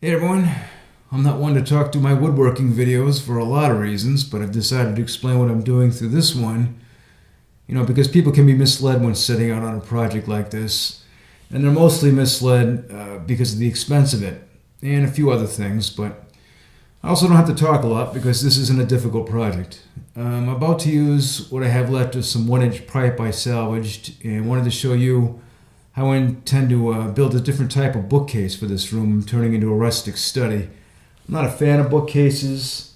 Hey everyone, I'm not one to talk to my woodworking videos for a lot of reasons, but I've decided to explain what I'm doing through this one, because people can be misled when setting out on a project like this, and they're mostly misled because of the expense of it, and a few other things, but I also don't have to talk a lot because this isn't a difficult project. I'm about to use what I have left of some 1-inch pipe I salvaged, and wanted to show you how I intend to build a different type of bookcase for this room, turning into a rustic study. I'm not a fan of bookcases.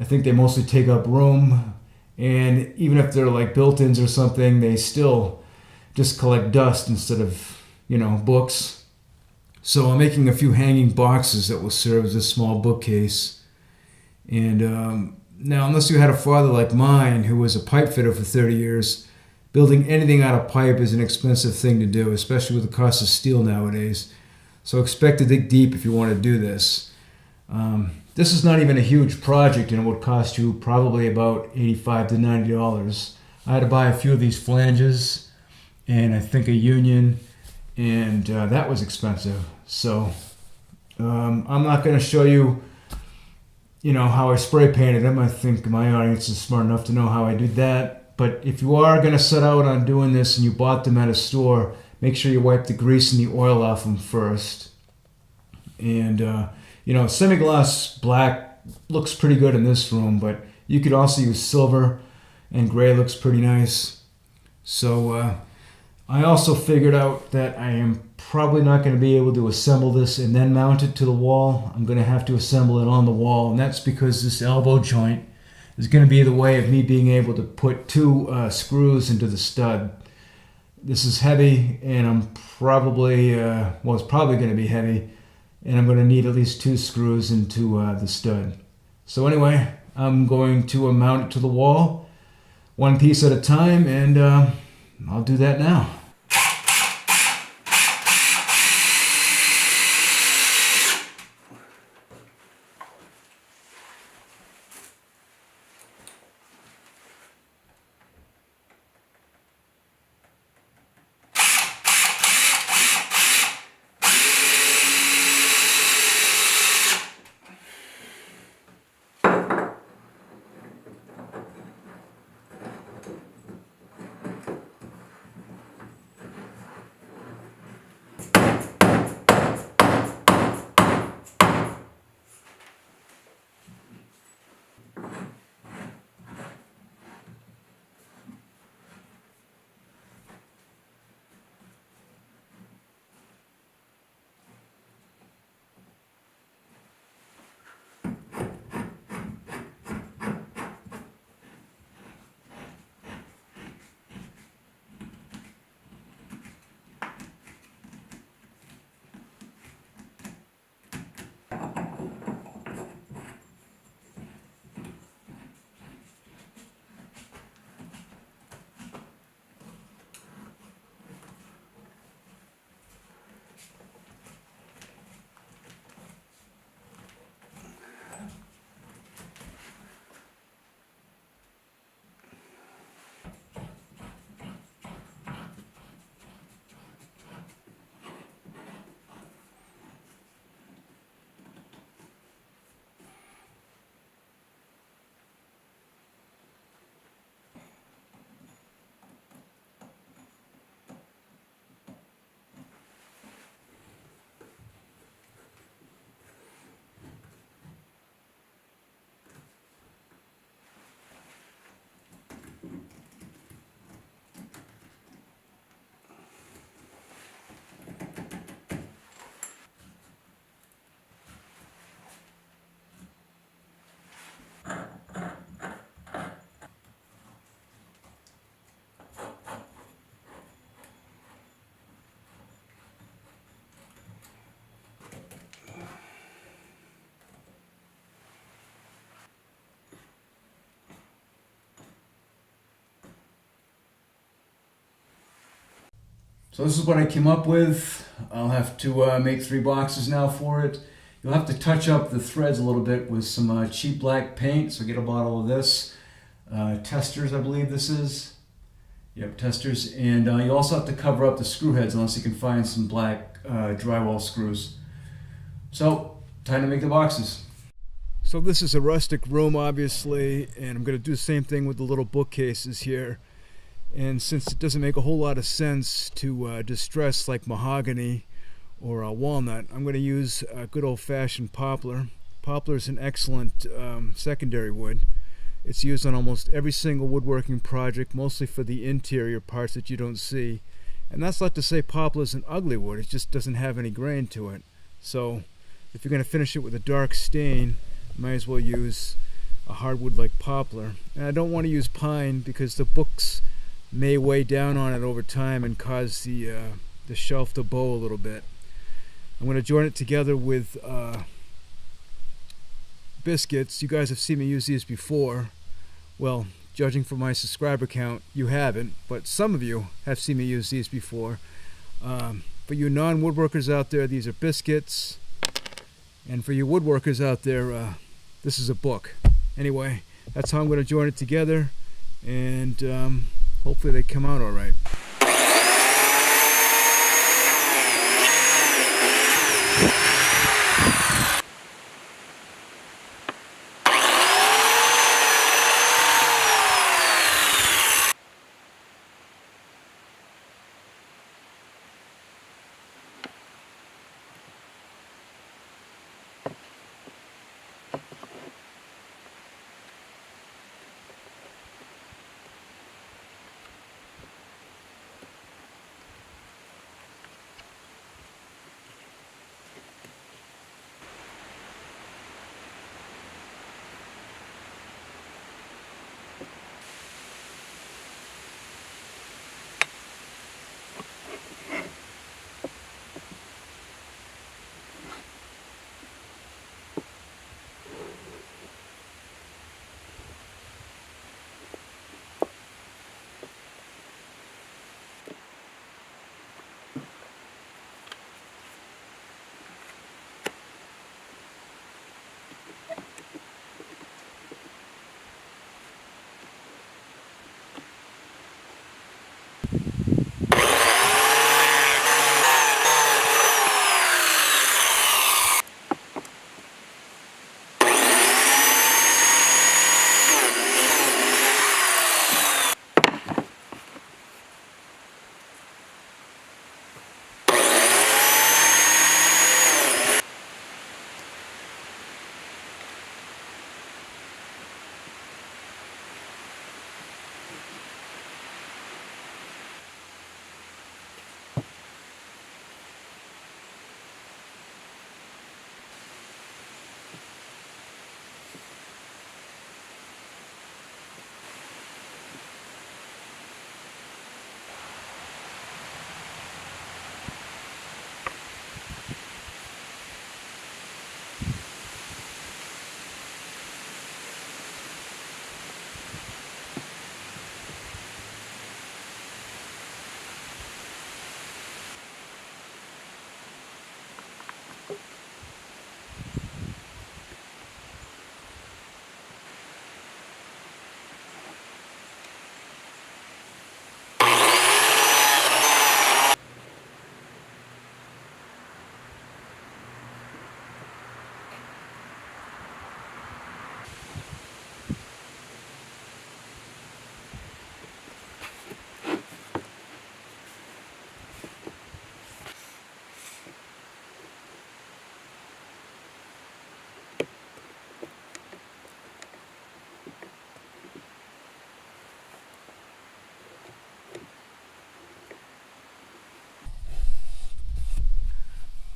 I think they mostly take up room, and even if they're like built-ins or something, they still just collect dust instead of, books. So I'm making a few hanging boxes that will serve as a small bookcase. And now, unless you had a father like mine who was a pipe fitter for 30 years, building anything out of pipe is an expensive thing to do, especially with the cost of steel nowadays. So expect to dig deep if you want to do this. This is not even a huge project, and it would cost you probably about $85 to $90. I had to buy a few of these flanges and I think a union, and that was expensive. So I'm not going to show you, how I spray painted them. I think my audience is smart enough to know how I did that. But if you are going to set out on doing this and you bought them at a store, make sure you wipe the grease and the oil off them first. And, semi-gloss black looks pretty good in this room, but you could also use silver, and gray looks pretty nice. So I also figured out that I am probably not going to be able to assemble this and then mount it to the wall. I'm going to have to assemble it on the wall, and that's because this elbow joint is going to be the way of me being able to put two screws into the stud. This is heavy, and I'm probably, it's probably going to be heavy, and I'm going to need at least two screws into the stud. So anyway, I'm going to mount it to the wall, one piece at a time, and I'll do that now. So this is what I came up with. I'll have to make 3 boxes now for it. You'll have to touch up the threads a little bit with some cheap black paint. So get a bottle of this. Testers, I believe this is. Yep, testers. And you also have to cover up the screw heads unless you can find some black drywall screws. So time to make the boxes. So this is a rustic room, obviously, and I'm going to do the same thing with the little bookcases here. And since it doesn't make a whole lot of sense to distress like mahogany or walnut, I'm going to use good old-fashioned poplar. Poplar is an excellent secondary wood. It's used on almost every single woodworking project, mostly for the interior parts that you don't see. And that's not to say poplar is an ugly wood, it just doesn't have any grain to it. So if you're going to finish it with a dark stain, you might as well use a hardwood like poplar. And I don't want to use pine because the books may weigh down on it over time and cause the shelf to bow a little bit. I'm going to join it together with biscuits. You guys have seen me use these before. Well, judging from my subscriber count, you haven't, but some of you have seen me use these before. For you non-woodworkers out there, these are biscuits. And for you woodworkers out there, this is a book. Anyway, that's how I'm going to join it together, and hopefully they come out all right.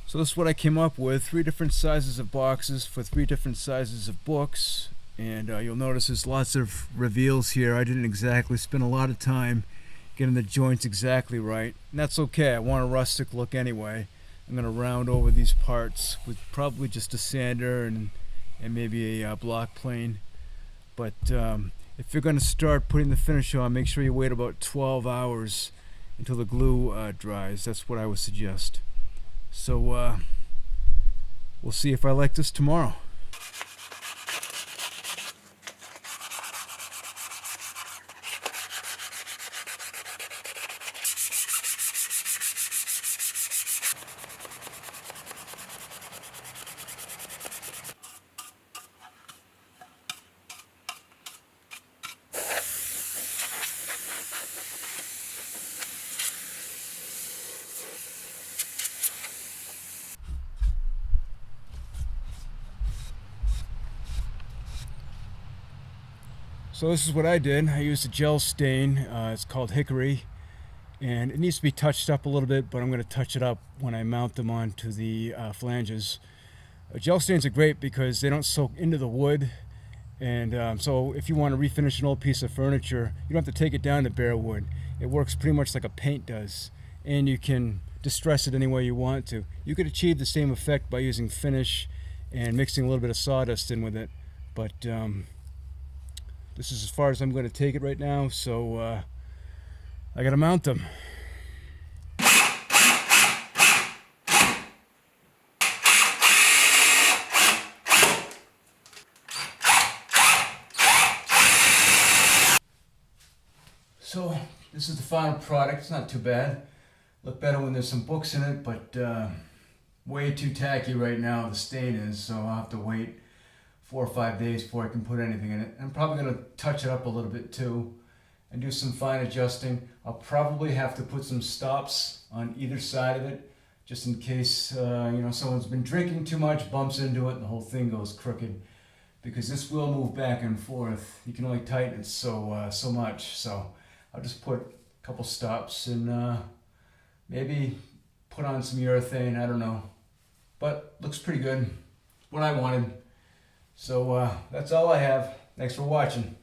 So this is what I came up with, 3 different sizes of boxes for 3 different sizes of books. And you'll notice there's lots of reveals here. I didn't exactly spend a lot of time getting the joints exactly right. And that's okay, I want a rustic look anyway. I'm going to round over these parts with probably just a sander and maybe a block plane. But if you're going to start putting the finish on, make sure you wait about 12 hours until the glue dries. That's what I would suggest. So we'll see if I like this tomorrow. So this is what I did. I used a gel stain. It's called Hickory, and it needs to be touched up a little bit, but I'm going to touch it up when I mount them onto the flanges. Gel stains are great because they don't soak into the wood, and so if you want to refinish an old piece of furniture, you don't have to take it down to bare wood. It works pretty much like a paint does, and you can distress it any way you want to. You could achieve the same effect by using finish and mixing a little bit of sawdust in with it, but this is as far as I'm going to take it right now, so I got to mount them. So this is the final product. It's not too bad. Look better when there's some books in it, but way too tacky right now, the stain is, so I'll have to wait 4 or 5 days before I can put anything in it. I'm probably going to touch it up a little bit too and do some fine adjusting. I'll probably have to put some stops on either side of it just in case someone's been drinking too much, bumps into it, and the whole thing goes crooked, because this will move back and forth. You can only tighten it so much, so I'll just put a couple stops and maybe put on some urethane, I don't know. But looks pretty good. What I wanted. So that's all I have. Thanks for watching.